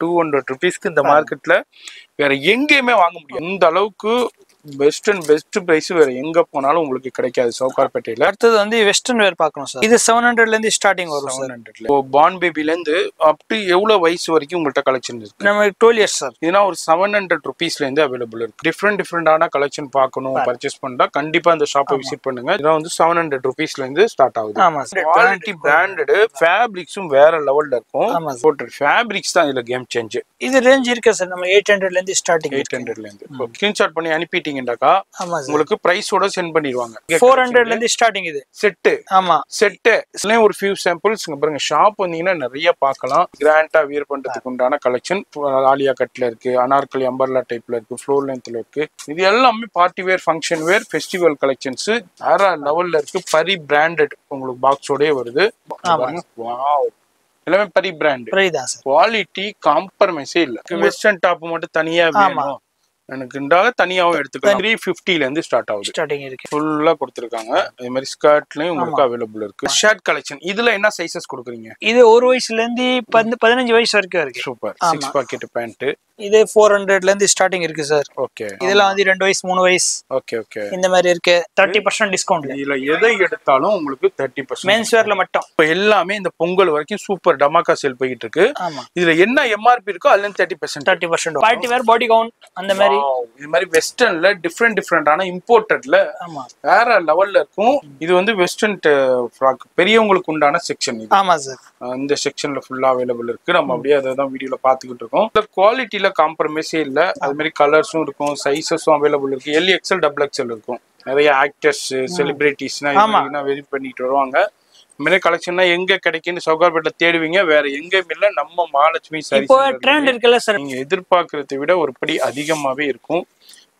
200 rupeesக்கு இந்த மார்க்கெட்ல வேற எங்கேயுமே வாங்க முடியும். இந்த அளவுக்கு பெஸ்ட் அண்ட் பெஸ்ட் பிரைஸ் வேற எங்க போனாலும் உங்களுக்கு கிடைக்காது சவுகார்பேட்டையில. அடுத்தது வந்து வெஸ்டர்ன் வேர் பார்க்கணும் சார். இது 700ல இருந்து ஸ்டார்டிங் வரும் சார். 700ல இப்போ பார்ன் பேபில இருந்து அப் டு எவ்வளவு வயசு வரைக்கும் உங்கள்ட்ட கலெக்ஷன் இருக்கு? நம்ம 12 இயர்ஸ் சார். இதுனா ஒரு 700 rupeesல இருந்து அவைலபிள் இருக்கு. டிஃபரெண்டான கலெக்ஷன் பார்க்கணும், பர்ச்சேஸ் பண்ணா கண்டிப்பா இந்த ஷாப்பை விசிட் பண்ணுங்க. இதெல்லாம் வந்து 700 rupeesல இருந்து ஸ்டார்ட் ஆகுது. ஆமா சார். குவாலிட்டி பிராண்டட், ஃபேப்ரிக்ஸும் வேற லெவல்ல இருக்கும். ஆமா சார். போட்டட் ஃபேப்ரிக்ஸ் தான் இதுல கேம் சேஞ்ச். இது ரேஞ்ச் இருக்கு சார். நம்ம 800ல இருந்து ஸ்டார்டிங். 800ல இருந்து ஸ்கிரீன்ஷாட் பண்ணி அனுப்பிட்டீங்கன்னாக்கா உங்களுக்கு பிரைஸோட சென்ட் பண்ணிடுவாங்க. 400ல இருந்து ஸ்டார்டிங். இது செட். ஆமா செட். இதுலயும் ஒரு ஃபியூ சாம்பிள்ஸ் பாருங்க. ஷாப் வந்தீங்கன்னா நிறைய பார்க்கலாம். கிராண்டா வியர் பண்றதுக்கு உண்டான கலெக்ஷன் ஆலியா கட்ல இருக்கு, அனார்கலி அம்பர்லா டைப்ல இருக்கு, ஃப்ளோர் லென்த்ல இருக்கு. இது எல்லாமே பார்ட்டி வேர், ஃபங்க்ஷன் வேர், ஃபெஸ்டிவல் கலெக்ஷன்ஸ் வேற லெவல்ல இருக்கு. பரி பிராண்டட் உங்களுக்கு பாக்ஸோடயே வருது. வாவ், எல்லாமே பரி பிராண்ட். குவாலிட்டி காம்ப்ரமைஸே இல்ல. வெஸ்டர்ன் டாப் மட்டும் தனியா வேணும் எனக்கு தனியாவும் எடுத்துக்கலாம். 350ல இருந்து ஸ்டார்ட் ஆகுது. ஸ்டார்டிங் இருக்கு. ஃபுல்லா கொடுத்திருக்காங்க. அதே மாதிரி ஸ்கர்ட்லயும் உங்களுக்கு அவைலபிள் இருக்கு. ஷர்ட் கலெக்ஷன் இதுல என்ன சைஸஸ் கொடுக்குறீங்க? இது 1 வயசுல இருந்து 15 வயசு வரைக்கும் இருக்கு. சூப்பர். 6 pocket pant. இது 400ல இருந்து ஸ்டார்டிங் இருக்கு சார். ஓகே. இதெல்லாம் வந்து 2 வயசு 3 வயசு. Okay okay. இந்த மாதிரி இருக்கு. 30% டிஸ்கவுண்ட். இதுல எதை எடுத்தாலும் உங்களுக்கு 30%. மென்ஸ் வேர்ல மட்டும். இப்போ எல்லாமே இந்த பொங்கல் வரைக்கும் சூப்பர் டமாக்கா சேல் போயிட்டு இருக்கு. ஆமா. இதுல என்ன எம்ஆர்பி இருக்கோ அதுல 30%. பார்ட்டி வேர், பாடி கவுன் அந்த மாதிரி. இது மாதிரி வெஸ்டர்ன்ல டிஃபரெண்டான இம்போர்ட்டட்ல வேற லெவல்ல இருக்கும். இது வந்து வெஸ்டர்ன் ஃப்ராக் பெரியவங்களுக்கு உண்டான செக்ஷன் இது. ஆமா சார். இந்த செக்ஷன்ல ஃபுல்லா அவைலபிள் இருக்கு. நம்ம அப்படியே அதை தான் வீடியோல பாத்துக்கிட்டு இருக்கோம். குவாலிட்டியில காம்ப்ரமைஸே இல்ல. அது மாதிரி கலர்ஸும் இருக்கும், சைஸஸும் அவைலபிள் இருக்கு. LXL XXL இருக்கும். நிறைய ஆக்டர்ஸ், செலிபிரிட்டிஸ்னா வெயிட் பண்ணிட்டு வருவாங்க. இந்த மாதிரி கலெக்ஷன்னா எங்க கிடைக்குன்னு சவுகார்பேட்ல தேடுவீங்க. வேற எங்கேயும் இல்ல. நம்ம மகாலட்சுமி சாரி ட்ரெண்ட் இருக்குல்ல சார், நீங்க எதிர்பார்க்கறதை விட ஒரு படி அதிகமாவே இருக்கும்.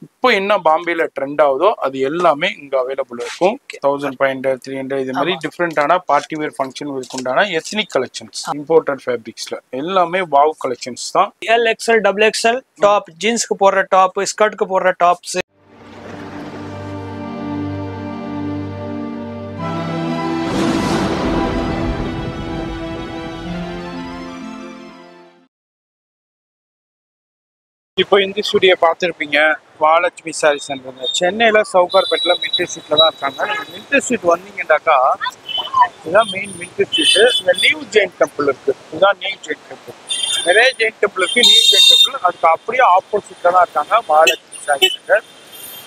இப்போ என்ன பாம்பேல ட்ரெண்ட் ஆகுதோ அது எல்லாமே இங்க அவைலபிள் இருக்கும். 1500, 300 இது மாதிரி டிஃப்ரெண்டான பார்ட்டி வேர் ஃபங்க்ஷன் உண்டான எத்னிக் கலெக்ஷன்ஸ், இம்போர்ட்டட் ஃபேப்ரிக்ஸ்ல எல்லாமே வாவ் கலெக்ஷன்ஸ் தான். LXL XXL டாப், ஜீன்ஸ்க்கு போடுற டாப், ஸ்கர்ட்க்கு போடுற டாப்ஸ். இப்போ இந்த ஸ்டுடியோ பார்த்துருப்பீங்க. மகாலட்சுமி சாரி சென்டருங்க. சென்னையில சவுகார்பேட்டில் மின்ட் ஸ்ட்ரீட்ல தான் இருக்காங்க. நீங்க மின்ட் ஸ்ட்ரீட் வந்தீங்கன்னாக்கா இதுதான் மெயின் மின்ட் ஸ்ட்ரீட். இந்த நியூ ஜெயின் டெம்பிள் இருக்கு. இதுதான் நியூ ஜெயின் டெம்பிள். நிறைய ஜெயின் டெம்பிள் இருக்கு. நியூ ஜெயின் டெம்பிள் அதுக்கு அப்படியே ஆப்போசிட்ல தான் இருக்காங்க மகாலட்சுமி சாரி சென்டர்.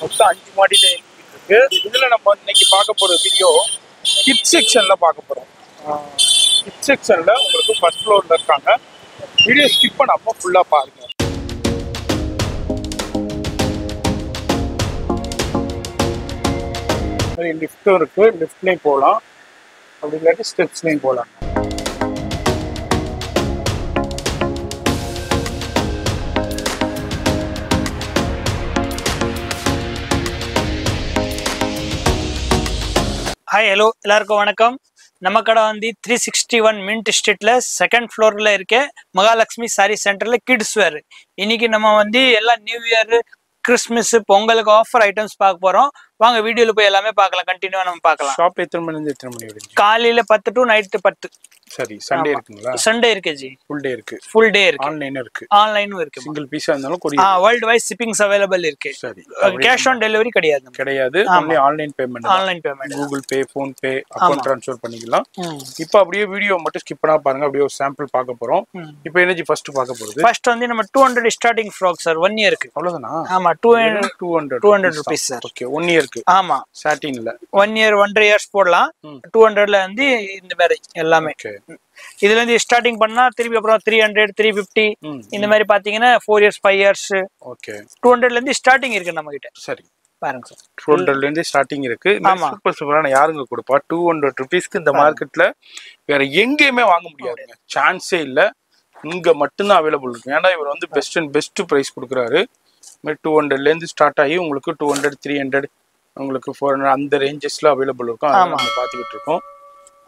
மொத்தம் 5 மாடியில இருக்கு. இதுல நம்ம இன்னைக்கு பார்க்க போற வீடியோ கிட் செக்ஷன்ல பார்க்க போறோம். கிட் செக்ஷன்ல உங்களுக்கு ஃபர்ஸ்ட் ஃப்ளோர்ல இருக்காங்க. வீடியோ ஸ்கிப் பண்ணாம ஃபுல்லா பாருங்க. லிஃப்டும் இருக்கு. லிஃப்ட்லயும் போகலாம், அப்படி இல்லாட்டி ஸ்டெப்ஸ்லயும் போகலாம். ஹாய், ஹலோ, எல்லாருக்கும் வணக்கம். நம்ம கடை வந்து 361 மின்ட் ஸ்ட்ரீட்ல 2nd ஃப்ளோர்ல இருக்க மகாலட்சுமி சாரி சென்டர்ல கிட்ஸ் வேர். இன்னைக்கு நம்ம வந்து எல்லாம் நியூ இயர், கிறிஸ்மஸ், பொங்கலுக்கு ஆஃபர் ஐட்டம்ஸ் பார்க்க போறோம். வாங்க வீடியோல போய் எல்லாமே பார்க்கலாம். கண்டினியூவா நம்ம பார்க்கலாம். ஷாப் எத்தனை மணி இருந்து எத்தனை மணி வரைக்கும்? காலையில 10 to நைட் 10. சரி. சண்டே இருக்குங்களா? சண்டே இருக்கு ஜி. ஃபுல் டே இருக்கு. ஃபுல் டே இருக்கு. ஆன்லைன் இருக்கு. ஆன்லைனும் இருக்கு. சிங்கிள் பீஸா இருந்தாலும் courier. Worldwide shippings available இருக்கு. சரி. கேஷ் ஆன் டெலிவரி கிடையாது. only online payment. Online payment. Google Pay, PhonePe, account transfer பண்ணிக்கலாம். இப்போ அப்படியே வீடியோ மட்டும் ஸ்கிப் பண்ணா பாருங்க. அப்படியே ஒரு சாம்பிள் பார்க்க போறோம். இப்போ எனர்ஜி ஃபர்ஸ்ட் பார்க்க போறது. ஃபர்ஸ்ட் வந்து நம்ம 200 ஸ்டார்டிங் ஃப்ராக் சார். 1 இயருக்கு. அவ்வளவுதானா? ஆமா, 200 rupees சார். ஓகே. 1 இயருக்கு. ஆமா. சாட்டின்ல 1 இயர் 1.5 years போடலாம். 200ல வந்து இந்த மாதிரி எல்லாமே. இதுல இருந்து ஸ்டார்டிங் பண்ணா திருப்பி அப்புறம் 300, 350 இந்த மாதிரி பாத்தீங்கன்னா 4 years, 5 years. ஓகே. 200ல இருந்து ஸ்டார்டிங் இருக்கு நம்ம கிட்ட. சரி, பாருங்க சார். 200ல இருந்து ஸ்டார்டிங் இருக்கு. சூப்பர் சூப்பரான. யாருங்க கொடுப்பா 200 rupeesக்கு இந்த மார்க்கெட்ல வேற எங்கேயுமே வாங்க முடியாதுங்க. சான்ஸே இல்ல. இங்க மட்டும்தான் அவைலபிள் இருக்கு. ஏன்னா இவர் வந்து பெஸ்ட் அண்ட் பெஸ்ட் பிரைஸ் கொடுக்குறாரு. 200ல இருந்து ஸ்டார்ட் ஆகி உங்களுக்கு 200, 300, உங்களுக்கு 400 அந்த ரேஞ்சஸ்ல அவைலபிள் இருக்கும். அத நம்ம பாத்துக்கிட்டு இருக்கோம்.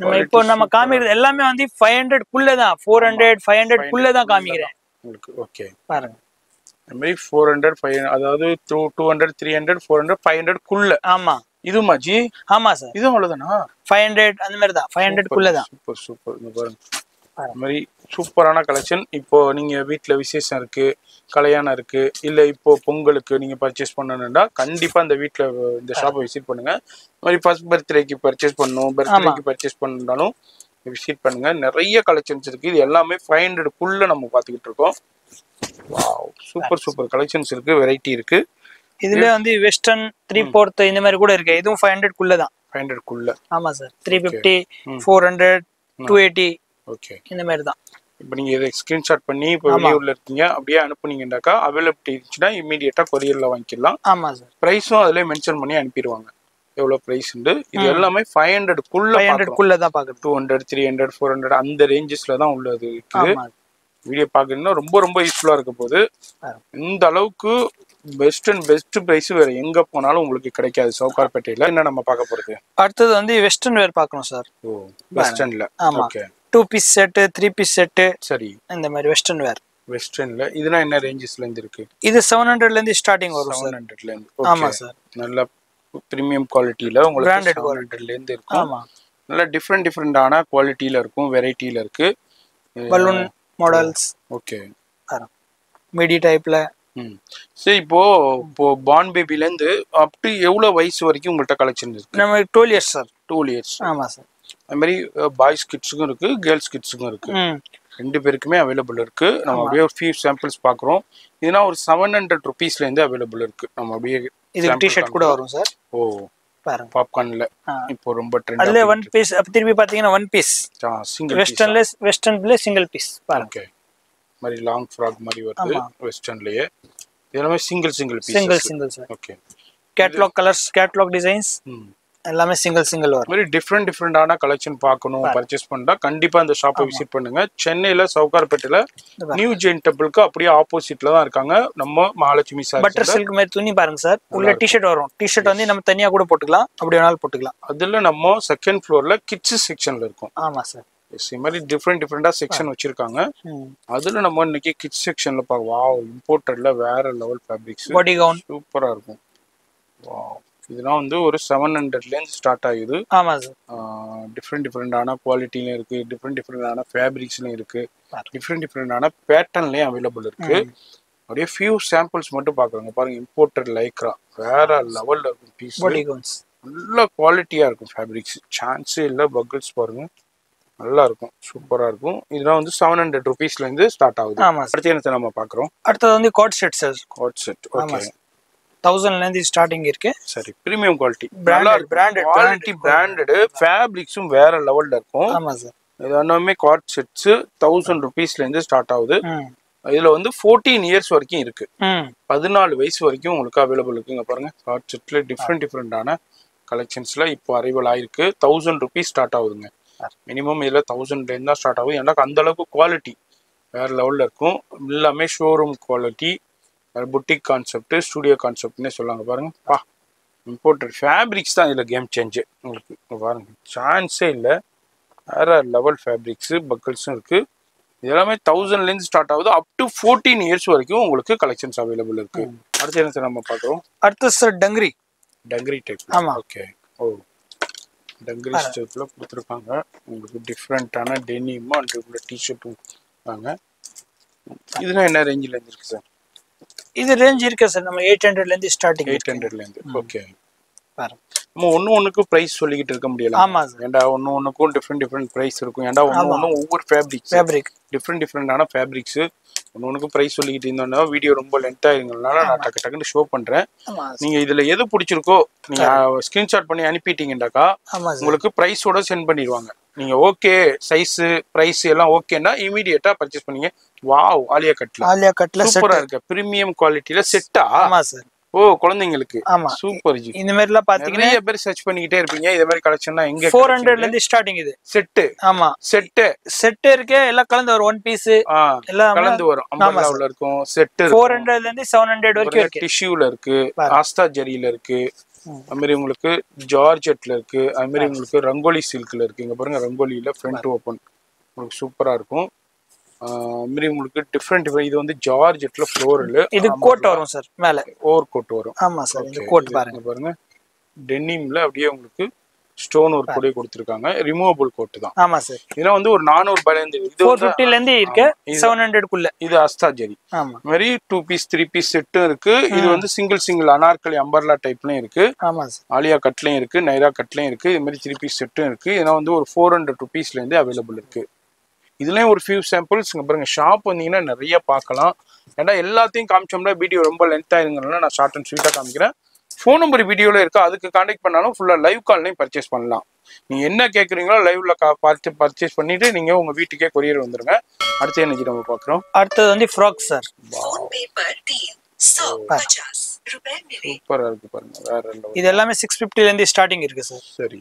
நம்ம இப்போ நம்ம காமிக்கிறது எல்லாமே வந்து 500 குள்ள தான். 400, 500 குள்ள தான் காமிக்கிறேன் உங்களுக்கு. ஓகே, பாருங்க. இந்த மாதிரி 400, 500, அதாவது 200, 300, 400, 500 குள்ள. ஆமா. இதுமா ஜி? ஆமா சார். இது அவ்வளவுதானா? 500 அந்த மாதிரி தான். 500 குள்ள தான். Super super. இந்த பாருங்க. இந்த மாதிரி சூப்பரான கலெக்ஷன். இப்போ நீங்க வீட்ல விசேஷம் இருக்கு, கல்யாணம் இருக்கு, இல்ல இப்போ பொங்கலுக்கு நீங்க பர்ச்சேஸ் பண்ணணும்னா கண்டிப்பா இந்த வீட்ல இந்த ஷாப்பை விசிட் பண்ணுங்க. இந்த மாதிரி ஃபர்ஸ்ட் பர்த்டேக்கு பர்ச்சேஸ் பண்ணணும், பர்த்டேக்கு பர்ச்சேஸ் பண்ணாலும் விசிட் பண்ணுங்க. நிறைய கலெக்ஷன்ஸ் இருக்கு. இது எல்லாமே 500க்குள்ள நம்ம பாத்துக்கிட்டு இருக்கோம். வாவ், சூப்பர் சூப்பர் கலெக்ஷன்ஸ் இருக்கு, வெரைட்டி இருக்கு. இதுல வந்து வெஸ்டர்ன் 3/4 இந்த மாதிரி கூட இருக்கு. இதுவும் 500க்குள்ள தான். 500க்குள்ள. ஆமா சார். 350, 400, 280 ஓகே, இந்த மாதிரி தான். இப்போ நீங்க இதை ஸ்கிரீன்ஷாட் பண்ணி இப்போ வெளியூர்ல இருக்கீங்க அப்படியே அனுப்புனீங்கன்னாக்கா அவைலபிலிட்டி இருந்துச்சுன்னா இமீடியட்டா கொரியர்ல வாங்கிக்கலாம். ஆமா சார். பிரைஸும் அதுல மென்ஷன் பண்ணி அனுப்பிடுவாங்க எவ்வளவு பிரைஸ் உண்டு. இது எல்லாமே 500க்குள்ள தான் பாக்குறது. 200, 300, 400 அந்த ரேஞ்சஸ்ல தான் உள்ளது இருக்கு. வீடியோ பாக்குறீங்கன்னா ரொம்ப ரொம்ப யூஸ்ஃபுல்லா இருக்க போது. இந்த அளவுக்கு பெஸ்ட் அண்ட் பெஸ்ட் பிரைஸ் வேற எங்க போனாலும் உங்களுக்கு கிடைக்காது சவுகார்பேட்டையில. என்ன நம்ம பார்க்க போறது அடுத்தது வந்து வெஸ்டர்ன் வேர் பார்க்கணும் சார். ஓ, வெஸ்டர்ன்ல. Okay, 2 piece set, 3 piece set, சரி, இந்த மாதிரி வெஸ்டர்ன் வேர். வெஸ்டர்ன்ல இதுனா என்ன ரேஞ்சஸ்ல இருந்து இருக்கு? இது 700ல இருந்து ஸ்டார்டிங் வரும் சார். 700ல இருந்து. ஆமா சார். நல்ல பிரீமியம் குவாலிட்டில உங்களுக்கு பிராண்டட் 700ல இருந்து இருக்கும். ஆமா, நல்ல டிஃபரெண்டான குவாலிட்டில இருக்கும், வெரைட்டில இருக்கு. Balloon models. ஓகே, மிடி டைப்ல. சரி, இப்போ பார்ன் பேபில இருந்து அப் டு எவ்வளவு வயசு வரைக்கும் உங்கள்ட்ட கலெக்ஷன் இருக்கு? நம்ம 12 இயர்ஸ் சார். 12 இயர்ஸ். ஆமா சார். அது மாதிரி பாய்ஸ் கிட்ஸுக்கும் இருக்கு, கேர்ள்ஸ் கிட்ஸுக்கும் இருக்கு. ரெண்டு பேருக்குமே அவைலபிள் இருக்கு. நம்ம அப்படியே ஒரு ஃபியூ சாம்பிள்ஸ் பாக்குறோம். இதுனா ஒரு 700 ருபீஸ்ல இருந்து அவைலபிள் இருக்கு. நம்ம அப்படியே இது டி-ஷர்ட் கூட வரும் சார். ஓ, பாருங்க, பாப்கார்ன்ல இப்போ ரொம்ப ட்ரெண்ட். அதுல ஒன் பீஸ் திருப்பி பாத்தீங்கன்னா ஒன் பீஸ் சிங்கிள் வெஸ்டர்ன்ல சிங்கிள் பீஸ் பாருங்க. ஓகே, மாதிரி லாங் ஃப்ராக் மாதிரி வருது வெஸ்டர்ன்லயே. இதெல்லாம் single piece. Single sir. Okay, catalogue colours, catalogue designs எல்லாமே சிங்கிள் வரும். மாதிரி டிஃப்ரெண்டான கலெக்ஷன் பார்க்கணும், பர்ச்சேஸ் பண்ணா கண்டிப்பா இந்த ஷாப்பை விசிட் பண்ணுங்க. சென்னையில சவுகார்பேட்டையில நியூ ஜெயின் டெம்பிளுக்கு அப்படியே ஆப்போசிட்ல தான் இருக்காங்க நம்ம மகாலட்சுமி சாரி. பட்டர் சில்க் மாதிரி துணி பாருங்க சார். உள்ள டி-ஷர்ட் வரும். டி-ஷர்ட் வந்து நம்ம தனியா கூட போட்டுக்கலாம், அப்படி வேணாலும் போட்டுக்கலாம். அதுல நம்ம செகண்ட் ஃப்ளோர்ல கிட்ஸ் செக்ஷன்ல இருக்கும். ஆமா சார். இந்த மாதிரி டிஃப்ரெண்டா செக்ஷன் வச்சிருக்காங்க. அதுல நம்ம இன்னைக்கு கிட்ஸ் செக்ஷன்ல பாக்க. வாவ், இம்போர்ட்டட்ல வேற லெவல் ஃபேப்ரிக்ஸ், பாடி கவுன் சூப்பரா இருக்கும். வாவ், இதெல்லாம் வந்து ஒரு 700ல இருந்து ஸ்டார்ட் ஆகுது. ஆமா சார். டிஃப்ரெண்டான குவாலிட்டிலயும் இருக்கு, டிஃப்ரெண்டான ஃபேப்ரிக்ஸ்லயும் இருக்கு, டிஃப்ரெண்டான பேட்டர்ன்லயும் அவைலபிள் இருக்கு. அப்படியே ஃபியூ சாம்பிள்ஸ் மட்டும் பாக்குறாங்க பாருங்க. இம்போர்ட்டட் லைக்ரா வேற லெவல்ல இருக்கும் பீஸ். நல்ல குவாலிட்டியா இருக்கும் ஃபேப்ரிக்ஸ், சான்ஸே இல்ல. பக்கிள்ஸ் பாருங்க, நல்லா இருக்கும், சூப்பரா இருக்கும். இதெல்லாம் வந்து 700 ருபீஸ்ல இருந்து ஸ்டார்ட் ஆகுது. அடுத்து என்ன நம்ம பாக்குறோம்? அடுத்தது வந்து coat set sir. Coat set. Okay, 1000ல இருந்து ஸ்டார்டிங் இருக்கு. சரி, பிரீமியம் குவாலிட்டி, பிராண்டட் ஃபேப்ரிக்ஸும் வேற லெவல்ல இருக்கும். ஆமா சார். இது எல்லாமே கோட் செட்ஸ் 1000 ருபீஸ்ல இருந்து ஸ்டார்ட் ஆகுது. இதுல வந்து 14 இயர்ஸ் வரைக்கும் இருக்கு. 14 வயசு வரைக்கும் உங்களுக்கு அவைலபிள் இருக்குங்க. பாருங்க, கோட் செட்ல டிஃப்ரெண்டான கலெக்ஷன்ஸ்ல இப்போ அரைவல் ஆயிருக்கு. 1000 ருபீஸ் ஸ்டார்ட் ஆகுதுங்க. மினிமம் இதுல 1000ல இருந்து தான் ஸ்டார்ட் ஆகுது. எனக்கு அந்த அளவுக்கு குவாலிட்டி வேற லெவல்ல இருக்கும். எல்லாமே showroom quality, boutique concept, studio கான்செப்ட்னே சொல்லுவாங்க. பாருங்க, இம்போர்ட்டட் ஃபேப்ரிக்ஸ் தான் இதுல கேம் சேஞ்சு. உங்களுக்கு பாருங்க, சான்ஸே இல்லை. வேற லெவல் ஃபேப்ரிக்ஸ், பக்கிள்ஸும் இருக்கு. இதெல்லாமே 1000ல இருந்து ஸ்டார்ட் ஆகுது. அப் டு 14 இயர்ஸ் வரைக்கும் உங்களுக்கு கலெக்ஷன்ஸ் அவைலபிள் இருக்கு. அடுத்து என்ன சார் நம்ம பார்க்குறோம்? அடுத்து சார் டங்கரி டைப். ஆமா. ஓகே, ஓ, டங்கரி ஸ்டைப்ல கொடுத்துருக்காங்க. உங்களுக்கு டிஃப்ரெண்டான டெனிம் அண்ட் உள்ள டிஷர்ட்டும் வாங்க. இதெல்லாம் என்ன ரேஞ்சில் இருந்து இருக்கு சார்? இது ரேஞ்ச் இருக்கு சார். நம்ம 800ல இருந்து ஸ்டார்டிங். 800ல இருந்து. ஓகே, நம்ம ஒண்ணுக்கு பிரைஸ் சொல்லிக்கிட்டு இருக்க முடியல. ஆமா சார். ஏண்டா ஒண்ணுக்கும் டிஃப்ரெண்ட் பிரைஸ் இருக்கும். ஏண்டா ஒவ்வொரு ஃபேப்ரிக் டிஃப்ரெண்டான ஃபேப்ரிக்ஸ். ஒண்ணுக்கு பிரைஸ் சொல்லிக்கிட்டு இருந்தோம்னா வீடியோ ரொம்ப லென்த் ஆயிருங்கனால நான் டக்குன்னு ஷோ பண்றேன். நீங்க இதுல எது பிடிச்சிருக்கோ நீங்க ஸ்கிரீன்ஷாட் பண்ணி அனுப்பிட்டீங்கன்னாக்கா உங்களுக்கு பிரைஸோட சென்ட் பண்ணிடுவாங்க. நீங்க ஓகே, சைஸ் பிரைஸ் எல்லாம் ஓகேன்னா இமீடியட்டா பர்ச்சேஸ் பண்ணீங்க. வாவ், ஆலியா கட்ல சூப்பரா இருக்கு. பிரீமியம் குவாலிட்டில செட்டா? ஆமா சார். ஓ, குழந்தைங்களுக்கு. ஆமா, சூப்பர் ஜி. இந்த மாதிரி எல்லாம் பாத்தீங்கன்னா நிறைய பேர் சர்ச் பண்ணிக்கிட்டே இருப்பீங்க. இந்த மாதிரி கலெக்ஷன்லாம் எங்க? 400ல இருந்து ஸ்டார்டிங். இது செட். ஆமா, செட் இருக்கு. எல்லாம் கலந்து வரும். ஒன் பீஸ் எல்லாம் கலந்து வரும். அம்பர்லால இருக்கும். செட் 400ல இருந்து 700 வரைக்கும் இருக்கு. டிஷ்யூல இருக்கு, ஆஸ்தா ஜரியில இருக்கு, அது மாதிரி உங்களுக்கு ஜார்ஜெட்ல இருக்கு, அது மாதிரி உங்களுக்கு ரங்கோலி சில்க்ல இருக்கு. இங்க பாருங்க, ரங்கோலியில ஃப்ரண்ட் ஓபன் உங்களுக்கு சூப்பரா இருக்கும். மாதிரி உங்களுக்கு டிஃப்ரெண்ட். இது வந்து ஜார்ஜெட்ல ஃப்ளோரல். இது கோட் வரும் சார், மேல ஓவர் கோட் வரும். ஆமா சார். இந்த கோட் பாருங்க டெனிம்ல அப்படியே உங்களுக்கு ஸ்டோன் ஒர்க் கூட கொடுத்துருக்காங்க. ரிமூவபிள் கோட் தான். ஆமா சார். இதெல்லாம் வந்து ஒரு 400 ரூபாயில இருந்து 450 ல இருந்து இருக்கு. 700 குள்ள. இது அஸ்தா ஜரி. ஆமா. மாதிரி 2 பீஸ் 3 பீஸ் செட்டும் இருக்கு. இது வந்து சிங்கிள் அனார்கலி அம்பர்லா டைப்லயும் இருக்கு. ஆமா சார். ஆலியா கட்லயும் இருக்கு, நைரா கட்லயும் இருக்கு. இது மாதிரி 3 பீஸ் செட்டும் இருக்கு. இதெல்லாம் வந்து ஒரு 400 ரூபீஸ்ல இருந்து அவைலபிள் இருக்கு. இதுலயும் ஒரு ஃபியூ சாம்பிள்ஸ் பாருங்க. ஷாப் வந்தீங்கன்னா நிறைய பார்க்கலாம். ஏன்னா எல்லாத்தையும் காமிச்சோம்னா வீடியோ ரொம்ப லென்த் ஆயிருங்கனால நான் ஷார்ட் அண்ட் ஸ்வீட்டா காமிக்கிறேன். ஃபோன் நம்பர் வீடியோல இருக்கு, அதுக்கு கான்டாக்ட் பண்ணாலும் ஃபுல்லா லைவ் கால்லையும் பர்ச்சேஸ் பண்ணலாம். நீங்க என்ன கேக்குறீங்களோ லைவ்ல பார்த்து பர்ச்சேஸ் பண்ணிட்டு நீங்க உங்க வீட்டுக்கே கொரியர் வந்துருங்க. அடுத்து என்ன நம்ம பாக்குறோம்? அடுத்தது வந்து ஃப்ராக் சார். சூப்பரா இருக்கு பாருங்க. வேற லெவல். இது எல்லாமே 650 ல இருந்து ஸ்டார்டிங் இருக்கு சார். சரி,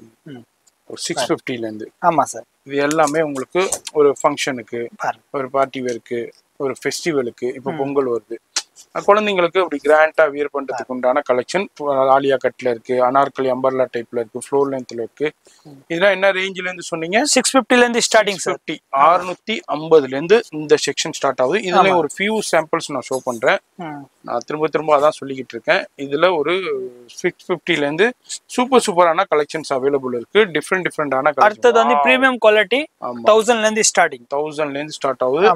ஒரு 650 ல இருந்து. ஆமா சார். இது எல்லாமே உங்களுக்கு ஒரு ஃபங்க்ஷனுக்கு, ஒரு பார்ட்டி வேருக்கு, ஒரு ஃபெஸ்டிவலுக்கு, இப்போ பொங்கல் வருது, குழந்தைங்களுக்கு அப்படி கிராண்டா வியர் பண்றதுக்கு உண்டான கலெக்ஷன். ஆலியா கட்ல இருக்கு, அனார்கலி அம்பர்லா டைப்ல இருக்கு, ஃப்ளோர் லென்த்ல இருக்கு. இதெல்லாம் என்ன ரேஞ்சில இருந்து சொன்னீங்க? 650 ல இருந்து ஸ்டார்டிங் சார். 650 ல இருந்து இந்த செக்ஷன் ஸ்டார்ட் ஆகுது. இதுல ஒரு ஃபியூ சாம்பிள்ஸ் நான் ஷோ பண்றேன். நான் திரும்ப அதான் சொல்லிக்கிட்டு இருக்கேன். இதுல ஒரு 650 ல இருந்து சூப்பரான கலெக்ஷன்ஸ் அவைலபிள் இருக்கு. டிஃப்ரெண்டான கலெக்ஷன். அடுத்தது வந்து பிரீமியம் குவாலிட்டி 1000 ல இருந்து ஸ்டார்டிங். 1000 ல இருந்து ஸ்டார்ட் ஆகுது.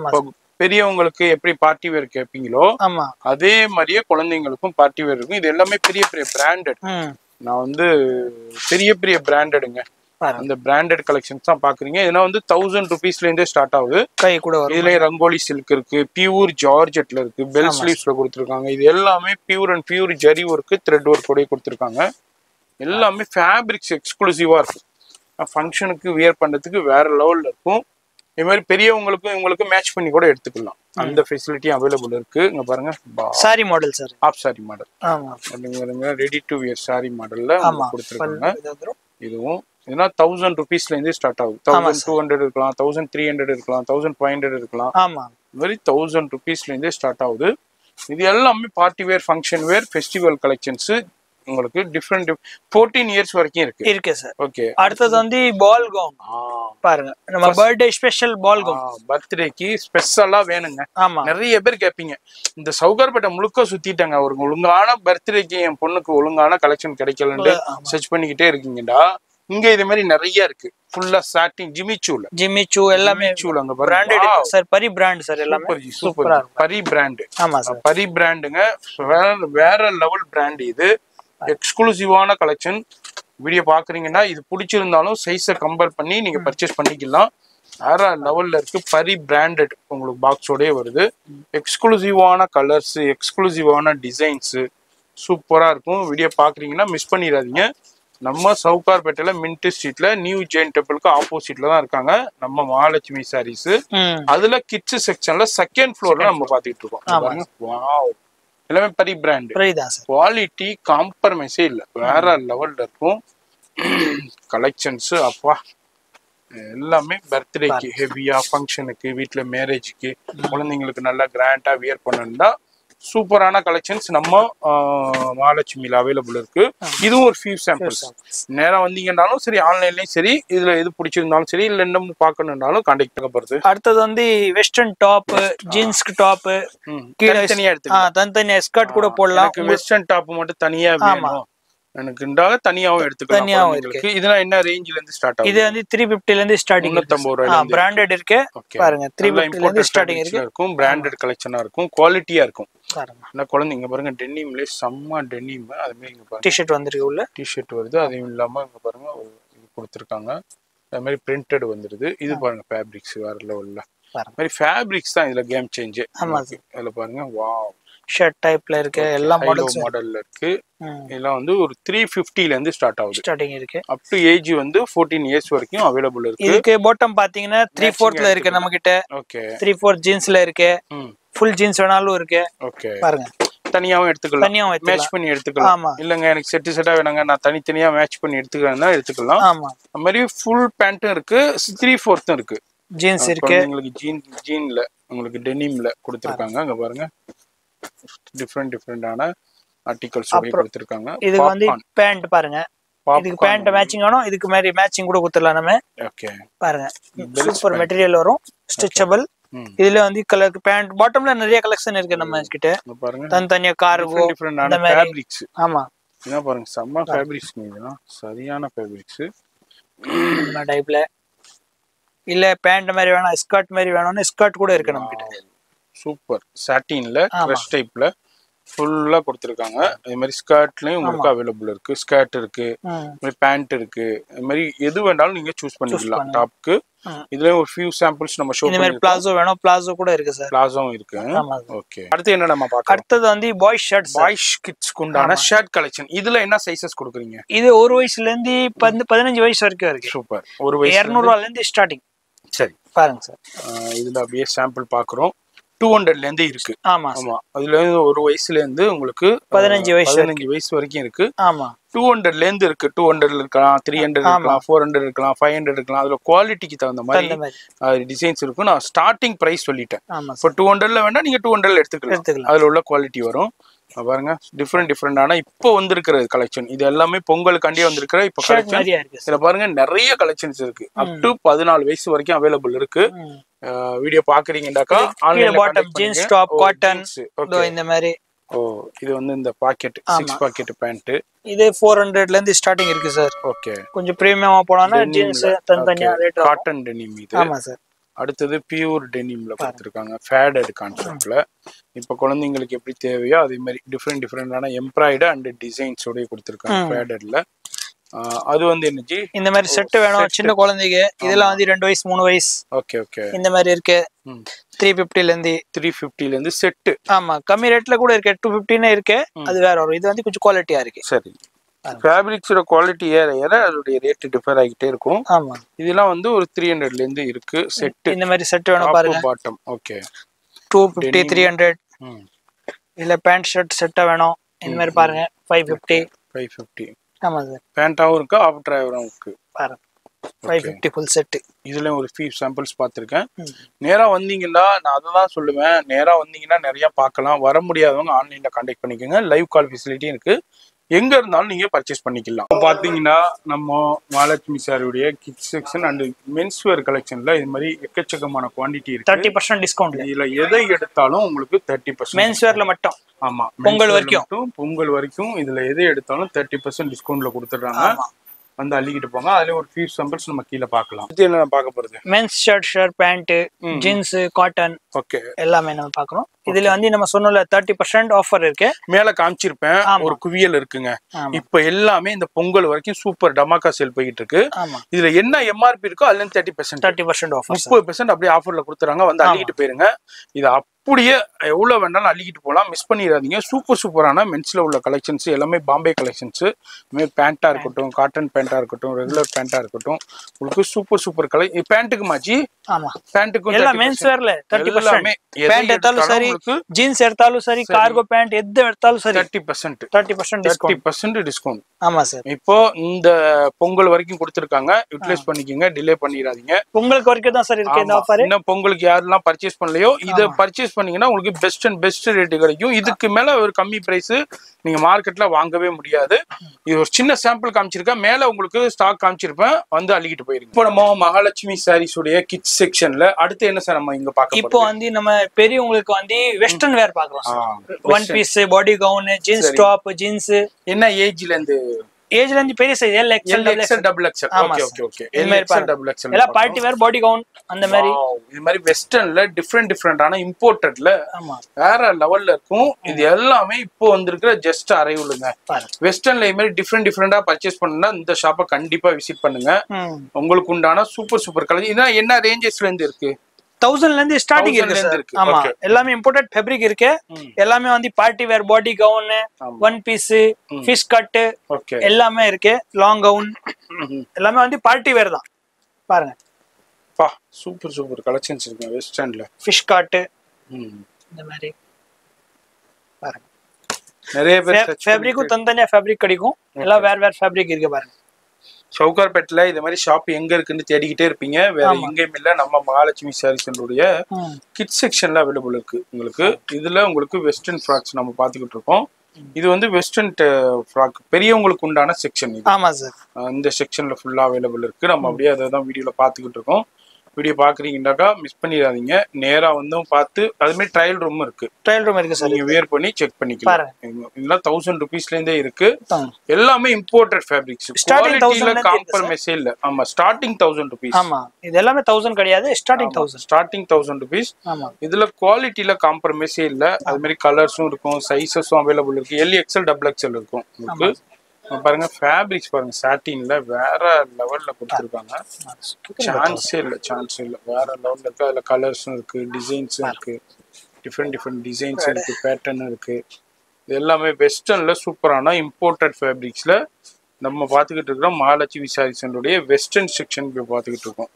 பெரியவங்களுக்கு எப்படி பார்ட்டி வேர் கேட்பீங்களோ அதே மாதிரியே குழந்தைங்களுக்கும் பார்ட்டி வேர் இருக்கும். இது எல்லாமே பெரிய பிராண்டட். நான் வந்து பெரிய பிராண்டடுங்க. அந்த பிராண்டட் கலெக்ஷன்ஸ் தான் பாக்குறீங்க. இதெல்லாம் வந்து 1000 ரூபீஸ்ல இருந்தே ஸ்டார்ட் ஆகுது. இதுல ரங்கோலி சில்க் இருக்கு, பியூர் ஜார்ஜெட்ல இருக்கு, பெல் ஸ்லீவ்ஸ்ல கொடுத்துருக்காங்க. இது எல்லாமே pure zari work, thread work கூட கொடுத்துருக்காங்க. எல்லாமே ஃபேப்ரிக்ஸ் எக்ஸ்க்ளூசிவா இருக்கு. ஃபங்க்ஷனுக்கு வியர் பண்றதுக்கு வேற லெவல்ல இருக்கும். இது மாதிரி பெரியவங்களுக்கும் இவங்களுக்கும் மேட்ச் பண்ணி கூட எடுத்துக்கலாம். அந்த ஃபெசிலிட்டி அவைலபிள் இருக்கு. இங்க பாருங்க, sari model sir. Half sari model. ஆமா, ரெடி டு வியர் சாரி மாடல்ல கொடுத்துருக்காங்க. இதுவும் இதெல்லாம் 1000 ரூபீஸ்ல இருந்து ஸ்டார்ட் ஆகுது. 1200 இருக்கலாம், 1300 இருக்கலாம், 1500 இருக்கலாம். ஆமா, இது மாதிரி 1000 ரூபீஸ்ல இருந்தே ஸ்டார்ட் ஆகுது. இது எல்லாமே பார்ட்டி வேர், ஃபங்க்ஷன் வேர், ஃபெஸ்டிவல் கலெக்ஷன்ஸ். உங்களுக்கு டிஃபரெண்ட் 14 இயர்ஸ் வரைக்கும் இருக்கு சார். ஓகே. அடுத்தது வந்து பால் கவுன் பாருங்க. நம்ம பர்த்டே ஸ்பெஷல் பால் கவுன். பர்த்டேக்கு ஸ்பெஷலா வேணுங்க. ஆமா, நிறைய பேர் கேட்பீங்க. இந்த சவுகார்பேட்டை முழுக்க சுத்திட்டாங்க. ஒரு ஒழுங்கான பர்த்டேக்கு என் பொண்ணுக்கு ஒழுங்கான கலெக்ஷன் கிடைக்கலன்னு சர்ச் பண்ணிக்கிட்டே இருக்கீங்கடா. இங்க இது மாதிரி நிறைய இருக்கு. ஃபுல்லா சாட்டின் ஜிமிச்சூ எல்லாமே அங்க பிராண்டட் சார். பரி பிராண்ட் சார். எல்லாமே சூப்பரா பரி பிராண்ட். ஆமா சார், பரி பிராண்டுங்க. வேற லெவல் பிராண்ட். இது எக்ஸ்க்ளூசிவான கலெக்ஷன். வீடியோ பாக்குறீங்கன்னா இது பிடிச்சிருந்தாலும் சைஸை கம்பேர் பண்ணி நீங்க பர்ச்சேஸ் பண்ணிக்கலாம். வேற லெவல்ல இருக்கு. பரி பிராண்டட் உங்களுக்கு பாக்ஸோடய வருது. எக்ஸ்க்ளூசிவான கலர்ஸ், எக்ஸ்க்ளூசிவான டிசைன்ஸ் சூப்பரா இருக்கும். வீடியோ பாக்குறீங்கன்னா மிஸ் பண்ணிடாதீங்க. நம்ம சவுகார்பேட்டையில மின்ட் ஸ்ட்ரீட்ல நியூ ஜெயின் டெம்பிளுக்கு ஆப்போசிட்ல தான் இருக்காங்க நம்ம மகாலட்சுமி சாரீஸ். அதுல கிட்ஸ் செக்ஷன்ல செகண்ட் ஃப்ளோர்ல நம்ம பாத்துட்டு இருக்கோம். வாவ், எல்லாமே பரி பிராண்ட். குவாலிட்டி காம்ப்ரமைஸே இல்ல, வேற லெவல்ல இருக்கும். கலெக்ஷன்ஸ் அப்பா எல்லாமே பர்த்டேக்கு ஹெவியா, ஃபங்க்ஷனுக்கு, வீட்டுல மேரேஜுக்கு, குழந்தைங்களுக்கு நல்லா கிராண்டா வியர் பண்ணா சூப்பரான கலெக்ஷன்ஸ் நம்ம மகாலட்சுமியில அவைலபிள் இருக்கு. இதுவும் ஒரு ஃபியூ சாம்பிள்ஸ். நேரம் வந்தீங்கன்னாலும் சரி, ஆன்லைன்லயும் சரி, இதுல எது பிடிச்சிருந்தாலும் சரி, இல்ல இன்னும் பாக்கணும்னாலும் கான்டாக்ட் பண்ணப்படுது. அடுத்தது வந்து வெஸ்டர்ன் டாப், ஜீன்ஸ்க்கு டாப் கீழே தனியா எடுத்துக்கலாம். தனித்தனியா ஸ்கர்ட் கூட போடலாம். வெஸ்டர்ன் டாப் மட்டும் தனியா வேணும் எனக்கு தனியாவும் எடுத்துக்கலாம். இதெல்லாம் என்ன ரேஞ்சில இருந்து ஸ்டார்ட் ஆகும்? இது வந்து 350 ல இருந்து ஸ்டார்டிங். 350 ரூபாய் பிராண்டட் இருக்கு பாருங்க. 350 ல இருந்து ஸ்டார்டிங் இருக்கும். பிராண்டட் கலெக்ஷனா இருக்கும், குவாலிட்டியா இருக்கும். பாருங்க, குழந்தைங்க பாருங்க, டெனிம்ல செம்ம டெனிம். அது மாதிரி இங்க பாருங்க டி-ஷர்ட் வந்திருக்கு. உள்ள டி-ஷர்ட் வருது. அதுவும் இல்லாம இங்க பாருங்க இது கொடுத்திருக்காங்க. அது மாதிரி பிரிண்டட் வந்துருது. இது பாருங்க ஃபேப்ரிக்ஸ் வேற லெவல்ல. மாதிரி ஃபேப்ரிக்ஸ் தான் இதுல கேம் சேஞ்ச். இதுல பாருங்க, வாவ், ஷர்ட் டைப்ல இருக்கு. எல்லா மாடல்ல இருக்கு. இதெல்லாம் வந்து ஒரு 350 ல இருந்து ஸ்டார்ட் ஆகுது. ஸ்டார்டிங் இருக்கு. அப் டு ஏஜ் வந்து 14 இயர்ஸ் வரைக்கும் அவைலபிள் இருக்கு. இதுக்கு பாட்டம் பாத்தீங்கன்னா 3/4 ல இருக்கு நம்ம கிட்ட. ஓகே, 3/4 ஜீன்ஸ்ல இருக்கு. ஃபுல் ஜீன்ஸ் வேணாலும் இருக்கு. ஓகே, பாருங்க, தனியாவும் எடுத்துக்கலாம், மேட்ச் பண்ணி எடுத்துக்கலாம். இல்லங்க எனக்கு செட்டா வேணுங்க, நான் தனித்தனியா மேட்ச் பண்ணி எடுத்துக்கிறேன்னா எடுத்துக்கலாம். அந்த மாதிரி ஃபுல் பேண்ட்டும் இருக்கு, 3/4 இருக்கு. ஜீன்ஸ் இருக்கு. உங்களுக்கு ஜீன்ல உங்களுக்கு டெனிம்ல கொடுத்திருக்காங்க. அங்க பாருங்க, டிஃபரெண்டான ஆர்டிகல்ஸ் கொடுத்திருக்காங்க. இது வந்து பேண்ட் பாருங்க. இதுக்கு பேண்ட் மேட்சிங் ஆனோ, இதுக்கு மாதிரி மேட்சிங் கூட கொடுத்துடலாம் நம்ம. ஓகே, பாருங்க, சூப்பர் மெட்டீரியல் வரும், ஸ்ட்ரெச்சபிள். இதுல வந்து கலர் பேண்ட் பாட்டம்ல நிறைய கலெக்ஷன் இருக்கு நம்ம கிட்ட. பாருங்க, தனித்தனியா கார்கோ, டிஃபரெண்டான ஃபேப்ரிக்ஸ். ஆமா, என்ன பாருங்க, செம்ம ஃபேப்ரிக்ஸ். இதெல்லாம் சரியான ஃபேப்ரிக்ஸ். இந்த மாதிரி டைப்ல. இல்ல பேண்ட் மாதிரி வேணும், ஸ்கர்ட் மாதிரி வேணும்னு ஸ்கர்ட் கூட இருக்கு நம்ம கிட்ட. சூப்பர். சாட்டின்ல க்ரஷ் டைப்ல ஃபுல்லா கொடுத்துருக்காங்க. இது மாதிரி ஸ்கர்ட்லயும் உங்களுக்கு அவைலபிள் இருக்கு. ஸ்கர்ட் இருக்கு, பேண்ட் இருக்கு. இது மாதிரி எது வேணாலும் நீங்க சூஸ் பண்ணிக்கலாம் டாப்க்கு. இதுல ஒரு few samples நம்ம ஷோ இந்த மாதிரி பிளாசோ வேணும், பிளாசோ கூட இருக்கு சார். பிளாசோவும் இருக்கு. ஓகே. அடுத்து என்ன நம்ம பார்க்கலாம்? அடுத்து வந்து பாய்ஸ் ஷர்ட்ஸ். பாய்ஸ் கிட்ஸ்க்கு உண்டான ஷர்ட் கலெக்ஷன். இதுல என்ன சைஸஸ் கொடுக்குறீங்க? இது 1 வயசுல இருந்து 15 வயசு வரைக்கும் இருக்கு. சூப்பர். 1 வயசு 200 ரூபாயில இருந்து ஸ்டார்டிங். சரி பாருங்க சார். இதுல அப்படியே சாம்பிள் பாக்குறோம். 200ல இருந்து இருக்கு. ஆமா ஆமா. அதுல இருந்து 1 வயசுல இருந்து உங்களுக்கு 15 வயசு வரைக்கும் இருக்கு. ஆமா. 200ல இருந்து இருக்கு. 200 இருக்கலாம், 300 இருக்கலாம், 400 இருக்கலாம், 500 இருக்கலாம். அதுல குவாலிட்டிக்கு தகுந்த மாதிரி டிசைன்ஸ் இருக்கும். நான் ஸ்டார்டிங் பிரைஸ் சொல்லிட்டேன். இப்போ 200ல வேணா நீங்க 200ல எடுத்துக்கலாம். அதுல உள்ள குவாலிட்டி வரும். பாருங்க, டிஃப்ரெண்டான இப்போ வந்திருக்கிற கலெக்ஷன். இது எல்லாமே பொங்கலுக்காண்டியே வந்திருக்கிற இப்போ கலெக்ஷன். இதுல பாருங்க நிறைய கலெக்ஷன்ஸ் இருக்கு. அப் டு 14 வயசு வரைக்கும் அவைலபிள் இருக்கு. வீடியோ பாக்குறீங்கன்னாக்கா ஆன்லைன்ல பாட்டம் ஜீன்ஸ் டாப் காட்டன் இந்த மாதிரி. இது வந்து இந்த பாக்கெட் 6 பாக்கெட் பேண்ட். இது 400ல இருந்து ஸ்டார்டிங் இருக்கு சார். ஓகே. கொஞ்சம் பிரீமியமா போனானா ஜீன்ஸ் தனியா ரேட். காட்டன் டெனிம் இது. ஆமா சார். அடுத்தது பியூர் டெனிம்ல கொடுத்துருக்காங்க, ஃபேடட் கான்செப்ட்ல. இப்போ குழந்தைங்களுக்கு எப்படி தேவையோ அதே மாதிரி டிஃப்ரெண்டான எம்ப்ராய்டு அண்ட் டிசைன்ஸோட கொடுத்துருக்காங்க ஃபேடட்ல. அது வந்து என்னஜி இந்த மாதிரி செட் வேணும் சின்ன குழந்தைக்கு. இதெல்லாம் வந்து 2 வயசு 3 வயசு. Okay okay. இந்த மாதிரி இருக்கு. 350ல இருந்து செட். ஆமா, கம்மி ரேட்ல கூட இருக்கு. 250னே இருக்கு. அது வேற வரும். இது வந்து கொஞ்சம் குவாலிட்டியா இருக்கு. சரி. ஃபேப்ரிக்ஸோட குவாலிட்டி ஏற அதோட ரேட் டிஃபர் ஆகிட்டே இருக்கும். ஆமா. இதெல்லாம் வந்து ஒரு 300ல இருந்து இருக்கு செட். இந்த மாதிரி செட் வேணும் பாருங்க. பாட்டம். ஓகே. 250 300. இல்ல பேண்ட் ஷர்ட் செட்டா வேணும் இந்த மாதிரி பாருங்க 550. ஆமா சார். பேண்டாவும் இருக்கு, ஆஃப் டிரைவரும் இருக்கு. பாருங்க 550 ஃபுல் செட். இதுல ஒரு few samples பார்த்திருக்கேன். நேரா வந்தீங்கன்னா நான் அததான் சொல்லுவேன். நேரா வந்தீங்கன்னா நிறைய பார்க்கலாம். வர முடியாதவங்க ஆன்லைன்ல கான்டாக்ட் பண்ணிக்கோங்க. லைவ் கால் ஃபெசிலிட்டி இருக்கு. எங்க இருந்தாலும் நீங்க பர்ச்சேஸ் பண்ணிக்கலாம். பாத்தீங்கன்னா நம்ம மகாலட்சுமி சாரியுடைய kids section and men's wear கலெக்ஷன்ல இது மாதிரி எக்கச்சக்கமான குவாண்டிட்டி இருக்கு. 30% டிஸ்கவுண்ட். இதுல எதை எடுத்தாலும் உங்களுக்கு 30%. மென்ஸ் வேர்ல மட்டும். ஆமா, பொங்கல் வரைக்கும் இதுல எதை எடுத்தாலும் 30% டிஸ்கவுண்ட்ல கொடுத்துறாங்க. வந்து அள்ளிக்கிட்டு போங்க. அதுல ஒரு few samples நம்ம கீழ பார்க்கலாம். இது என்ன பார்க்க போறது? Men's shirt pant, jeans, cotton. Okay. எல்லாமே நம்ம பார்க்கறோம். இதுல வந்து நம்ம சொன்னல 30% ஆஃபர் இருக்கு. மேல காமிச்சிருப்பேன் ஒரு குவியல் இருக்குங்க. இப்போ எல்லாமே இந்த பொங்கல் வரைக்கும் சூப்பர் டமாக்கா சேல் போயிட்டு இருக்கு. இதுல என்ன எம்ஆர்பி இருக்கோ அதுல 30% ஆஃபர். 30% அப்படியே ஆஃபர்ல கொடுத்துறாங்க. வந்து அள்ளிக்கிட்டு போயிருங்க. இது அப்படியே எவ்வளவு வேணாலும் அள்ளிக்கிட்டு போகலாம். மிஸ் பண்ணிடாதீங்க. சூப்பரான மென்ஸ்ல உள்ள கலெக்ஷன்ஸ் எல்லாமே பாம்பே கலெக்ஷன்ஸ். பேண்டா இருக்கட்டும், காட்டன் பேண்டா இருக்கட்டும், ரெகுலர் பேண்டா இருக்கட்டும், உங்களுக்கு சூப்பர் கலெக்ஷன். பேண்ட்டுக்கு மாச்சி. ஆமா, பேண்ட்டுக்கு எல்லாம் மென்ஸ் வேர்ல 30%. பேண்ட் எடுத்தாலும் சரி, ஜீன்ஸ் எடுத்தாலும் சரி, கார்கோ பேண்ட் எது எடுத்தாலும் சரி 30% டிஸ்கவுண்ட். ஆமா சார். இப்போ இந்த பொங்கல் வரைக்கும் கொடுத்திருக்காங்க. யூட்டிலைஸ் பண்ணிக்கங்க. டிலே பண்ணிடாதீங்க. பொங்கலுக்கு வரைக்கும் தான் சார் இருக்கு இந்த ஆஃபர். இன்னும் பொங்கலுக்கு யாரெல்லாம் பர்ச்சேஸ் பண்ணலையோ இத பர்ச்சேஸ் பண்ணீங்கன்னா உங்களுக்கு பெஸ்ட் ரேட் கிடைக்கும். இதுக்கு மேல ஒரு கம்மி பிரைஸ் நீங்க மார்க்கெட்ல வாங்கவே முடியாது. இது ஒரு சின்ன சாம்பிள் காமிச்சிருக்கேன். மேல உங்களுக்கு ஸ்டாக் காமிச்சிருப்பேன். வந்து அள்ளிக்கிட்டு போயிருங்க. இப்போ நம்ம மகாலட்சுமி சாரீஸ் உடைய கிட்ஸ் செக்ஷன்ல அடுத்து என்ன சார் நம்ம இங்க பார்க்க? இப்போ வந்து நம்ம பெரியவங்களுக்கு வந்து வெஸ்டர்ன் வேர் பார்க்கலாம். ஒன் பீஸ், பாடி கவுன், ஜீன்ஸ் டாப், ஜீன்ஸ். என்ன ஏஜ்ல இருந்து? ஏஜ்ல இருந்து பெரிய size L XL double XL. Okay. XL double XL. எல்லாம் பார்ட்டி வேர், பாடி கவுன் அந்த மாதிரி. இது மாதிரி வெஸ்டர்ன்ல டிஃபரெண்டான இம்போர்ட்டட்ல வேற லெவல்ல இருக்கும். இது எல்லாமே இப்போ வந்திருக்கிற ஜஸ்ட் அரைவலுங்க. வெஸ்டர்ன்ல இது மாதிரி டிஃபரெண்டா பர்ச்சேஸ் பண்ணா இந்த ஷாப்பை கண்டிப்பா விசிட் பண்ணுங்க. உங்களுக்கு உண்டான சூப்பர் கலர். இதெல்லாம் என்ன ரேஞ்சஸ்ல இருந்து இருக்கு? 1000ல இருந்து ஸ்டார்டிங் இருக்கு. ஆமா, எல்லாமே இம்போர்ட்டட் ஃபேப்ரிக் இருக்கு. எல்லாமே வந்து party wear, body gown, one piece, fish cut எல்லாமே இருக்கு. லாங் கவுன் எல்லாமே வந்து பார்ட்டி வேர் தான். பாருங்க பா, சூப்பர் கலெக்ஷன்ஸ் இருக்கு வெஸ்டர்ன்ல. ஃபிஷ் கட் இந்த மாதிரி பாருங்க. நிறைய பேர் ஃபேப்ரிக்கும் தனித்தனியா ஃபேப்ரிக் கிடைக்கும். எல்லாம் வேற ஃபேப்ரிக் இருக்கு பாருங்க. சவுகார்பேட்ல இது மாதிரி ஷாப் எங்க இருக்குன்னு தேடிக்கிட்டே இருப்பீங்க. வேற எங்கேயும் இல்ல. நம்ம மகாலட்சுமி சாரீஸுடைய கிட்ஸ் செக்ஷன்ல அவைலபிள் இருக்கு உங்களுக்கு. இதுல உங்களுக்கு வெஸ்டர்ன் ஃப்ராக்ஸ் நம்ம பாத்துக்கிட்டு இருக்கோம். இது வந்து வெஸ்டர்ன் ஃப்ராக் பெரியவங்களுக்கு உண்டான செக்ஷன். ஆமா சார். இந்த செக்ஷன்ல ஃபுல்லா அவைலபிள் இருக்கு. நம்ம அப்படியே அதை தான் வீடியோல பாத்துக்கிட்டு இருக்கோம். வீடியோ பாக்குறீங்கன்னாக்கா மிஸ் பண்ணிடாதீங்க. நேரா வந்தும் பார்த்து அது மாதிரி ட்ரையல் ரூம் இருக்கு. ட்ரையல் ரூம் இருக்கு சார். நீங்க வேர் பண்ணி செக் பண்ணிக்கலாம். இதெல்லாம் 1000 rupeesல இருந்தே இருக்கு. எல்லாமே இம்போர்ட்டட் ஃபேப்ரிக்ஸ். ஸ்டார்டிங் 1000 காம்ப்ரமைஸே இல்ல. ஆமா ஸ்டார்டிங் 1000 rupees. ஆமா இது எல்லாமே 1000 கிடையாது, ஸ்டார்டிங் 1000. Starting 1000 rupees. ஆமா இதுல குவாலிட்டில காம்ப்ரமைஸே இல்ல. அது மாதிரி கலர்ஸும் இருக்கும், சைஸஸும் அவைலபிள் இருக்கு. LXL XXL இருக்கும் உங்களுக்கு. பாருங்க ஃபேப்ரிக்ஸ் பாருங்க, சாட்டின்ல வேற லெவல்ல கொடுத்துருக்காங்க. சான்ஸே இல்ல வேற லெவல்ல இருக்கு. அதுல கலர்ஸும் இருக்கு, டிசைன்ஸும் இருக்கு, டிஃப்ரெண்ட் டிசைன்ஸ் இருக்கு, பேட்டர்ன் இருக்கு. இது எல்லாமே வெஸ்டர்ன்ல சூப்பரான இம்போர்ட்டட் ஃபேப்ரிக்ஸ்ல நம்ம பார்த்துக்கிட்டு இருக்கிறோம். மகாலட்சுமி சாரி சென்டருடைய வெஸ்டர்ன் செக்ஷன் போய் பார்த்துக்கிட்டு இருக்கோம்.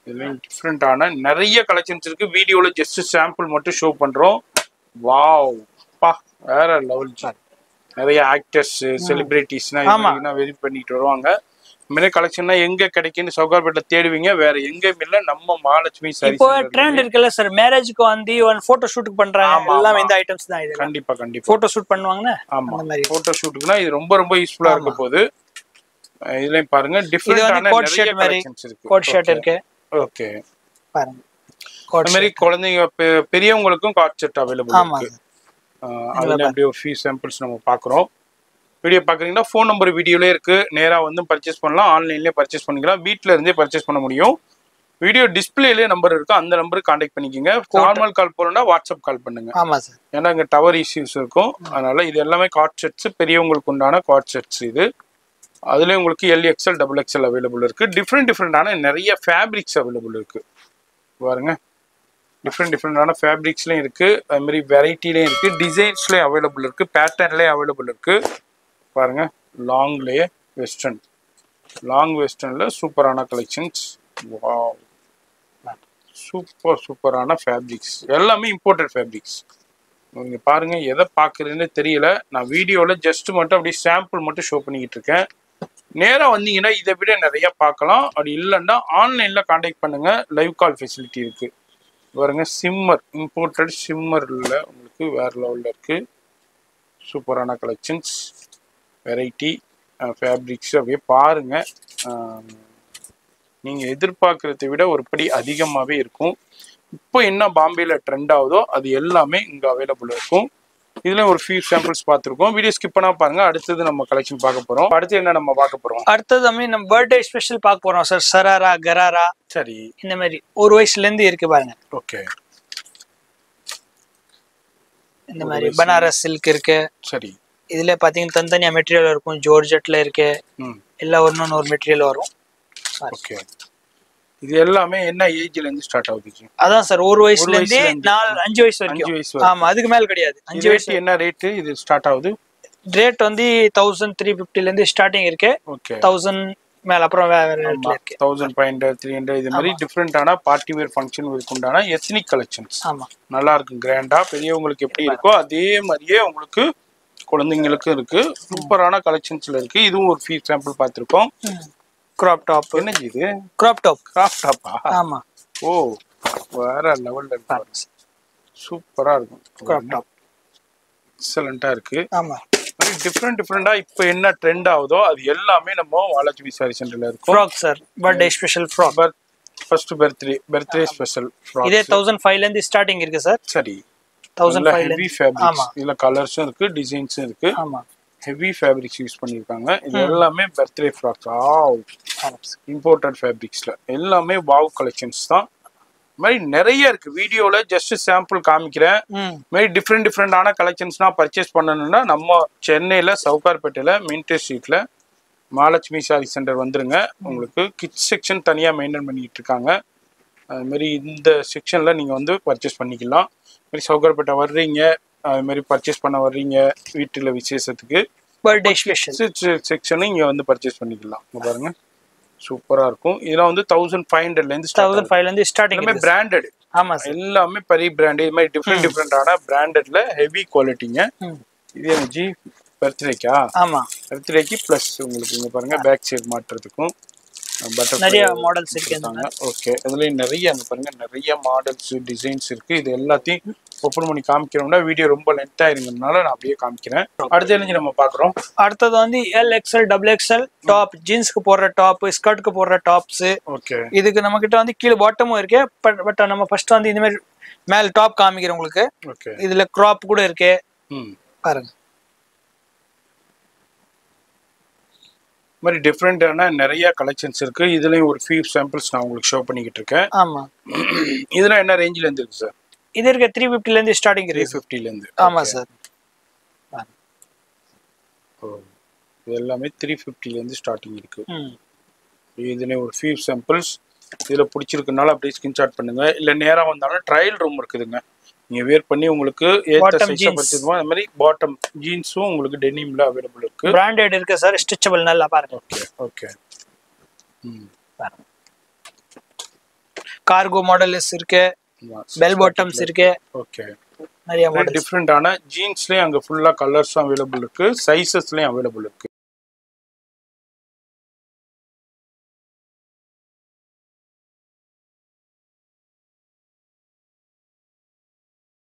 இதுலயும் டிஃப்ரெண்டான நிறைய கலெக்ஷன்ஸ் இருக்கு. வீடியோல ஜஸ்ட் சாம்பிள் மட்டும் ஷோ பண்றோம். வாவ் பா வேற லெவல் சார். நிறைய ஆக்டர்ஸ் செலிபிரிட்டிஸ்னா வெயிட் பண்ணிட்டு வருவாங்க. இந்த கலெக்ஷன்னா எங்க கிடைக்குன்னு சவுகார்பேட்ல தேடுவீங்க, வேற எங்கேயும் இல்ல. நம்ம மகாலட்சுமி சாரி இப்போ ட்ரெண்ட் இருக்குல்ல சார், மேரேஜ்க்கு வந்து ஒன் போட்டோ ஷூட்டுக்கு பண்றாங்க, எல்லாம் இந்த ஐட்டம்ஸ் தான். இது கண்டிப்பா போட்டோ ஷூட் பண்ணுவாங்க. ஆமா போட்டோ ஷூட்டுக்குனா இது ரொம்ப யூஸ்ஃபுல்லா இருக்க போகுது. இதுலயும் பாருங்க டிஃபரெண்டான நிறைய கலெக்ஷன்ஸ் இருக்கு. கோட் ஷர்ட் இருக்கு. ஓகே பாருங்க அந்த மாதிரி குழந்தைங்க பெரியவங்களுக்கும் காட் செட் அவைலபிள் இருக்கு. அதுல அப்படியே ஒரு ஃபியூ சாம்பிள்ஸ் நம்ம பாக்குறோம். வீடியோ பாக்குறீங்கன்னா ஃபோன் நம்பர் வீடியோலே இருக்கு. நேரா வந்து பர்ச்சேஸ் பண்ணலாம், ஆன்லைன்லயே பர்ச்சேஸ் பண்ணிக்கலாம், வீட்ல இருந்தே பர்ச்சேஸ் பண்ண முடியும். வீடியோ டிஸ்பிளேலயே நம்பர் இருக்கு, அந்த நம்பருக்கு கான்டாக்ட் பண்ணிக்கோங்க. நார்மல் கால் போறோம்னா வாட்ஸ்அப் கால் பண்ணுங்க. ஆமா சார், ஏன்னா இங்க டவர் இஷ்யூஸ் இருக்கும். அதனால இது எல்லாமே காட் செட்ஸ், பெரியவங்களுக்கு உண்டான காட் செட்ஸ் இது. அதுல உங்களுக்கு LXL XXL அவைலபிள் இருக்கு. டிஃப்ரெண்டான நிறைய ஃபேப்ரிக்ஸ் அவைலபிள் இருக்கு. பாருங்க டிஃப்ரெண்டான ஃபேப்ரிக்ஸ்லயும் இருக்கு, அது மாதிரி வெரைட்டிலயும் இருக்கு, டிசைன்ஸ்லயும் அவைலபிள் இருக்கு, பேட்டர்ன்லயும் அவைலபிள் இருக்கு. பாருங்க லாங்லயே லாங் வெஸ்டர்ன்ல சூப்பரான கலெக்ஷன்ஸ். வாவ் சூப்பரான ஃபேப்ரிக்ஸ், எல்லாமே இம்போர்ட்டட் ஃபேப்ரிக்ஸ். நீங்க பாருங்க எதை பாக்குறதுன்னு தெரியல. நான் வீடியோல ஜஸ்ட் மட்டும் அப்படியே சாம்பிள் மட்டும் ஷோ பண்ணிக்கிட்டு இருக்கேன். நேரா வந்தீங்கன்னா இதை விட நிறைய பார்க்கலாம். அப்படி இல்லைன்னா ஆன்லைன்ல கான்டாக்ட் பண்ணுங்க, லைவ் கால் ஃபெசிலிட்டி இருக்கு. பாருங்க சிம்மர், இம்போர்ட்டட் சிம்மர்ல உங்களுக்கு வேற லெவல்ல இருக்கு. சூப்பரான கலெக்ஷன்ஸ், வெரைட்டி ஃபேப்ரிக்ஸ் அப்படியே பாருங்க. நீங்க எதிர்பார்க்கறதை விட ஒரு படி அதிகமாகவே இருக்கும். இப்போ என்ன பாம்பேல ட்ரெண்ட் ஆகுதோ அது எல்லாமே இங்க அவைலபிள் இருக்கும். இதுல ஒரு ஃபியூ சாம்பிள்ஸ் பார்த்துருக்கோம். வீடியோ ஸ்கிப் பண்ணா பாருங்க. அடுத்தது நம்ம கலெக்ஷன் பார்க்க போறோம். அடுத்து என்ன நம்ம பார்க்க போறோம்? அடுத்தது நம்ம பர்த்டே ஸ்பெஷல் பார்க்க போறோம் சார். சராரா, கராரா, சரி இந்த மாதிரி ஒரு வயசுல இருந்து இருக்கு பாருங்க. ஓகே இந்த மாதிரி பனாரஸ் சில்க் இருக்கு. சரி இதுல பாத்தீங்கன்னா தனித்தனியா மெட்டீரியல் இருக்கும். ஜோர்ஜெட்ல இருக்கு, எல்லாம் ஒன்னொன்னு ஒரு மெட்டீரியல் வரும். ஓகே இது எல்லாமே என்ன ஏஜ்ல இருந்து ஸ்டார்ட் ஆகுது? அதான் சார் ஒரு வயசுல இருந்து 5 வயசு வரைக்கும். ஆமா அதுக்கு மேல கிடையாது. 5 வயசு என்ன ரேட் இது ஸ்டார்ட் ஆகுது? ரேட் வந்து 1350ல இருந்து ஸ்டார்டிங் இருக்கு. ஓகே 1000 மேல அப்புறம் வேற ரேட்ல இருக்கு. 1500 300 இது மாதிரி டிஃபரெண்டான பார்ட்டி வேர் ஃபங்க்ஷனுக்கு உண்டான எத்னிக் கலெக்ஷன்ஸ். ஆமா நல்லா இருக்கும், கிராண்டா. பெரியவங்களுக்கு எப்படி இருக்கோ அதே மாதிரியே உங்களுக்கு குழந்தைங்களுக்கும் இருக்கு. சூப்பரான கலெக்ஷன்ஸ்ல இருக்கு. இதுவும் ஒரு ஃபீ சாம்பிள் பார்த்திருக்கோம். Crop top. என்ன இது? கிராப் டாப்பா? ஆமா. ஓ வேற லெவல்ல இருக்கு, சூப்பரா இருக்கும். கிராப் டாப் எக்ஸலண்டா இருக்கு. ஆமா டிஃப்ரெண்டா இப்போ என்ன ட்ரெண்ட் ஆகுதோ அது எல்லாமே நம்ம மகாலட்சுமி சாரி சென்டர்ல இருக்கும். Frock sir, birthday special frock. First birthday special frock. இதே 1005ல இருந்து ஸ்டார்டிங் இருக்கு சார். சரி 1005ல ஹெவி ஃபேப்ரிக்ஸ். இதுல கலர்ஸும் இருக்கு, டிசைன்ஸும் இருக்கு. ஆமா ஹெவி ஃபேப்ரிக்ஸ் யூஸ் பண்ணிருக்காங்க. இது எல்லாமே பர்த்டே ஃப்ராக்ஸ். வாவ் இம்போர்ட்டட் ஃபேப்ரிக்ஸ்ல எல்லாமே வாவ் கலெக்ஷன்ஸ் தான். மாதிரி நிறைய இருக்கு. வீடியோல ஜஸ்ட் சாம்பிள் காமிக்கிறேன். மாதிரி டிஃப்ரெண்டான கலெக்ஷன்ஸ்னா பர்ச்சேஸ் பண்ணணும்னா நம்ம சென்னையில சவுகார்பேட்டையில மின்டே ஸ்ட்ரீட்ல மகாலட்சுமி சாரி சென்டர் வந்துருங்க. உங்களுக்கு கிட்ஸ் செக்ஷன் தனியா மெயின்டைன் பண்ணிட்டு இருக்காங்க. அது மாதிரி இந்த செக்ஷன்ல நீங்க வந்து பர்ச்சேஸ் பண்ணிக்கலாம். மாதிரி சவுகார்பேட்டை வர்றீங்க, அது மாதிரி பர்ச்சேஸ் பண்ண வர்றீங்க வீட்டுல விசேஷத்துக்கு, பர்த்டே ஸ்பெஷல் செக்ஷனும் இங்க வந்து பர்ச்சேஸ் பண்ணிக்கலாம். பாருங்க சூப்பரா இருக்கும். இதெல்லாம் வந்து 1500ல இருந்து ஸ்டார்டிங். பிராண்டட். ஆமா எல்லாமே பெரிய பிராண்ட். இது மாதிரி டிஃப்ரெண்டான பிராண்டட்ல ஹெவி குவாலிட்டிங்க. இது எனர்ஜி பர்த்டேக்கா? ஆமா பர்த்டேக்கு பிளஸ் உங்களுக்கு இங்க பாருங்க பேக் சைடு மாட்டுறதுக்கும் நிறைய மாடல்ஸ் இருக்கு இந்த மாதிரி. ஓகே, இதுலயும் நிறைய அங்க பாருங்க, நிறைய மாடல்ஸ் டிசைன்ஸ் இருக்கு. இது எல்லாத்தையும் ஓப்பன் பண்ணி காமிக்கிறோம்னா வீடியோ ரொம்ப லென்த் ஆயிருங்கனால நான் அப்படியே காமிக்கிறேன். அடுத்து என்ன நம்ம பாக்குறோம், அடுத்தது வந்து எல்எக்ஸ்எல் டபுள் எக்ஸ்எல் டாப், ஜீன்ஸ்க்கு போடுற டாப், ஸ்கர்ட்க்கு போடுற டாப்ஸ். ஓகே, இதுக்கு நம்ம கிட்ட வந்து கீழே பாட்டமும் இருக்கு. பட் நம்ம ஃபர்ஸ்ட் வந்து இந்த மாதிரி மேல டாப் காமிக்கிறேன் உங்களுக்கு. ஓகே, இதுல கிராப் கூட இருக்கு பாருங்க. மாதிரி டிஃப்ரெண்டான நிறைய கலெக்ஷன்ஸ் இருக்கு. இதுலயும் ஒரு ஃபியூ சாம்பிள்ஸ் நான் உங்களுக்கு ஷோ பண்ணிக்கிட்டு இருக்கேன். ஆமா, இதெல்லாம் என்ன ரேஞ்சில இருந்து இருக்கு சார்? இது இருக்க 350 ல இருந்து ஸ்டார்டிங் இருக்கு. 350 ல இருந்து. ஆமா சார். இது எல்லாமே 350 ல இருந்து ஸ்டார்டிங் இருக்கு. இதுல ஒரு ஃபியூ சாம்பிள்ஸ் இதுல பிடிச்சிருக்கனால அப்படியே ஸ்கிரீன்ஷாட் பண்ணுங்க. இல்ல நேரா வந்தாலும் ட்ரையல் ரூம் இருக்குதுங்க, நீங்க வேர் பண்ணி உங்களுக்கு ஏத்த சைஸா பத்துமா. அந்த மாதிரி பாட்டம் ஜீன்ஸும் உங்களுக்கு டெனிம்ல அவைலபிள் இருக்கு. பிராண்டட் இருக்கு சார், ஸ்டிச்சபிள் நல்லா பாருங்க. Okay okay. கார்கோ மாடல்ஸ் இருக்கு, பெல் பாட்டம்ஸ் இருக்கு. ஓகே, நிறைய மாடல் டிஃப்ரெண்டான ஜீன்ஸ்லயும் அங்க ஃபுல்லா கலர்ஸும் அவைலபிள் இருக்கு, சைஸஸ்லயும் அவைலபிள் இருக்கு.